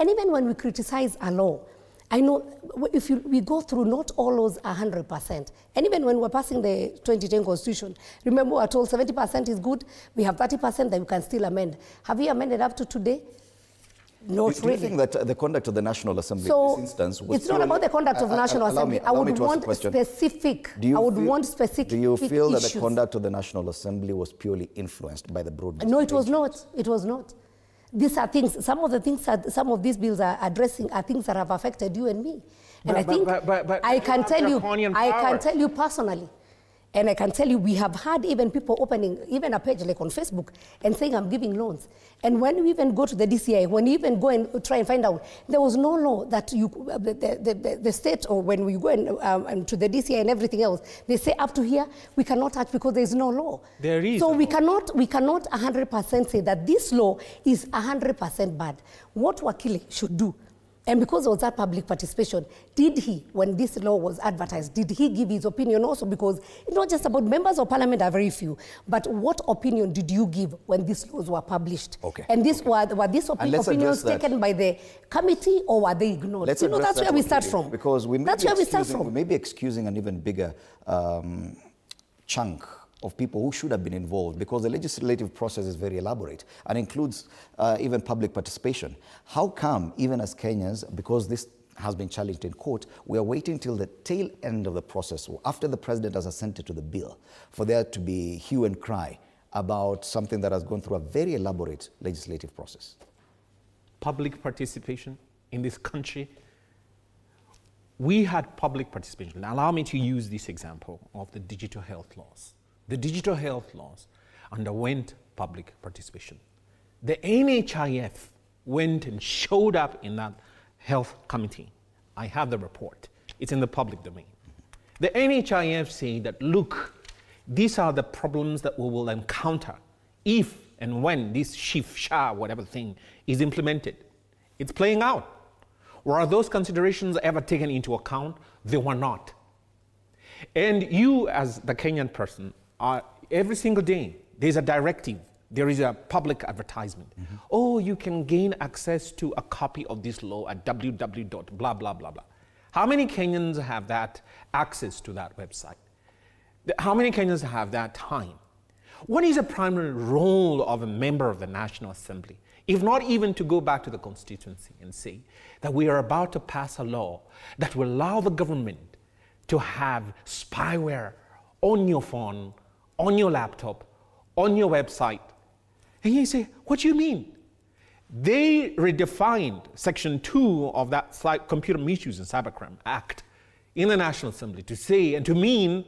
And even when we criticize a law, I know if we go through, not all laws are 100%. And even when we're passing the 2010 Constitution, remember we're told 70% is good, we have 30% that we can still amend. Have we amended up to today? Not Do you think that the conduct of the National Assembly so in this instance was it's not about the conduct of the National Assembly. I would want specific. I would want specific. Do you feel that issues. the conduct of the National Assembly was purely influenced by the broad? No, it was not. It was not. These are things, some of the things that some of these bills are addressing are things that have affected you and me. And I think I can tell you personally, and I can tell you we have had even people opening even a page like on Facebook and saying I'm giving loans. And when we even go to the DCI, when you even go and try and find out, there was no law that you, the state, or when we go and to the DCI and everything else, they say up to here, we cannot touch because there is no law. There is. So we cannot 100% say that this law is 100% bad. What Wakili should do, and because there was that public participation, did he, when this law was advertised, did he give his opinion also? Because it's not just about members of parliament are very few, but what opinion did you give when these laws were published? Okay. And this were these opinions taken by the committee, or were they ignored? That's where we start from. Because we may be excusing an even bigger chunk of people who should have been involved, because the legislative process is very elaborate and includes even public participation. How come, even as Kenyans, because this has been challenged in court, we are waiting till the tail end of the process, after the president has assented to the bill, for there to be hue and cry about something that has gone through a very elaborate legislative process? Public participation in this country. We had public participation. Now, allow me to use this example of the digital health laws. The digital health laws underwent public participation. The NHIF went and showed up in that health committee. I have the report. It's in the public domain. The NHIF said that, look, these are the problems that we will encounter if and when this SHA, whatever thing, is implemented. It's playing out. Were those considerations ever taken into account? They were not. And you, as the Kenyan person, every single day, there's a directive, there is a public advertisement. Mm-hmm. Oh, you can gain access to a copy of this law at www.blah, blah, blah, blah. How many Kenyans have that access to that website? How many Kenyans have that time? What is the primary role of a member of the National Assembly, if not even to go back to the constituency and say that we are about to pass a law that will allow the government to have spyware on your phone, on your laptop, on your website? And you say, what do you mean? They redefined Section 2 of that Computer Misuse and Cybercrime Act in the National Assembly to say and to mean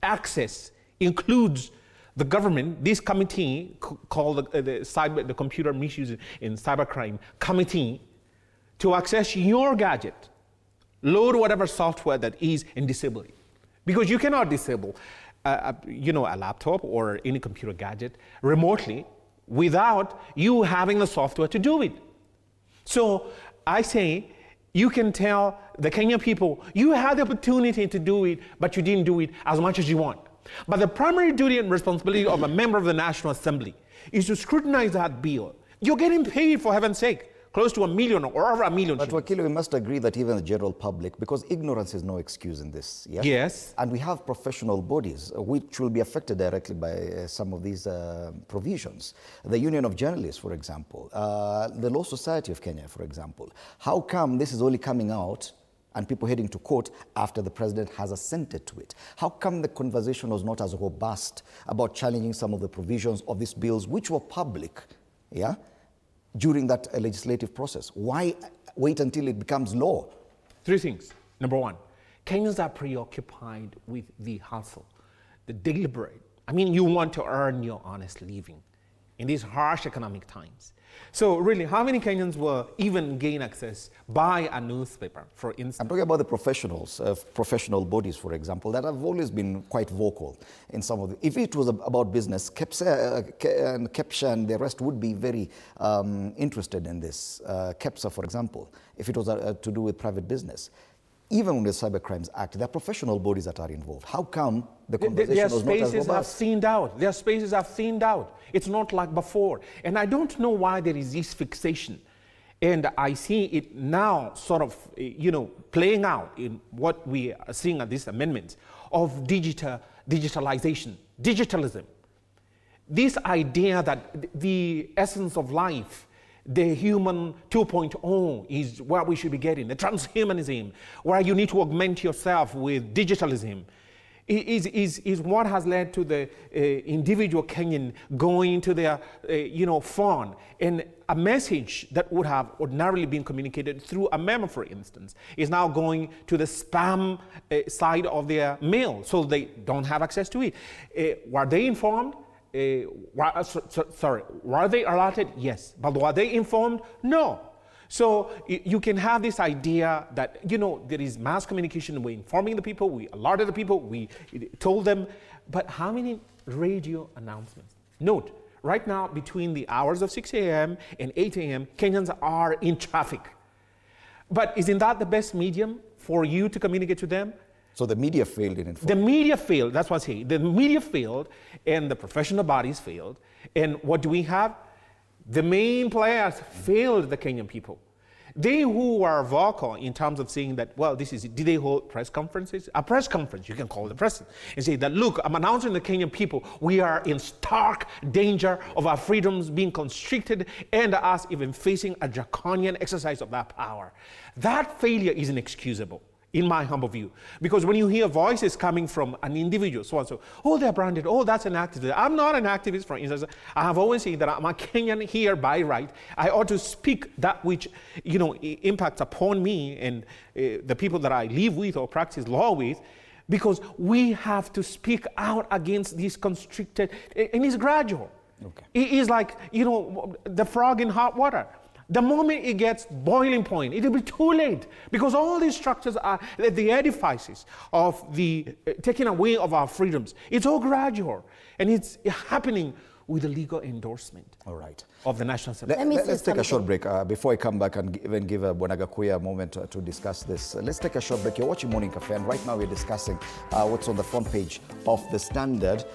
access includes the government, this committee called the Computer Misuse and Cybercrime Committee, to access your gadget, load whatever software that is, and disable it. Because you cannot disable a laptop or any computer gadget remotely without you having the software to do it. So I say, you can tell the Kenyan people, you had the opportunity to do it, but you didn't do it as much as you want. But the primary duty and responsibility of a member of the National Assembly is to scrutinize that bill. You're getting paid, for heaven's sake, close to $1 million or over $1 million. But Wakili, we must agree that even the general public, because ignorance is no excuse in this. Yes. Yes. And we have professional bodies which will be affected directly by some of these provisions. The Union of Journalists, for example, the Law Society of Kenya, for example. How come this is only coming out and people heading to court after the president has assented to it? How come the conversation was not as robust about challenging some of the provisions of these bills, which were public, during that legislative process? Why wait until it becomes law? Three things. Number one, Kenyans are preoccupied with the hustle, the deliberate. You want to earn your honest living in these harsh economic times. So really, how many Kenyans will even gain access by a newspaper, for instance? I'm talking about the professionals, professional bodies, for example, that have always been quite vocal in some of the... If it was about business, KEPSA and the rest would be very interested in this. KEPSA, for example, if it was to do with private business. Even with the Cybercrimes Act, there are professional bodies that are involved. How come the conversation was not as robust? Their spaces have thinned out. Their spaces have thinned out. It's not like before. And I don't know why there is this fixation And I see it now sort of, playing out in what we are seeing at this amendment of digitalization, digitalism. This idea that the essence of life, the human 2.0 is where we should be getting, the transhumanism, where you need to augment yourself with digitalism, is what has led to the individual Kenyan going to their, phone, and a message that would have ordinarily been communicated through a memo, for instance, is now going to the spam side of their mail, so they don't have access to it. Were they informed? Were they alerted? Yes. But were they informed? No. So you can have this idea that, there is mass communication, we're informing the people, we alerted the people, we told them, but how many radio announcements? Note, right now, between the hours of 6 a.m. and 8 a.m., Kenyans are in traffic. But isn't that the best medium for you to communicate to them? So the media failed in informing. The media failed, that's what I'm saying. The media failed, and the professional bodies failed. And what do we have? The main players failed the Kenyan people. They who were vocal in terms of saying that, well, did they hold press conferences? A press conference, you can call the president, and say that, look, I'm announcing to the Kenyan people, we are in stark danger of our freedoms being constricted and us even facing a draconian exercise of that power. That failure is inexcusable, in my humble view. Because when you hear voices coming from an individual, so and so, oh, they're branded, oh, that's an activist. I'm not an activist, for instance. I have always said that I'm a Kenyan here by right. I ought to speak that which, impacts upon me and the people that I live with or practice law with, because we have to speak out against this constricted, and it's gradual. Okay. It is like, the frog in hot water. The moment it gets boiling point, it'll be too late, because all these structures are the edifices of the taking away of our freedoms. It's all gradual, and it's happening with the legal endorsement. All right. Of the National Assembly. Let's take a short break before I come back and even give Bonagakuya a moment to discuss this. Let's take a short break. You're watching Morning Cafe, and right now we're discussing what's on the front page of The Standard.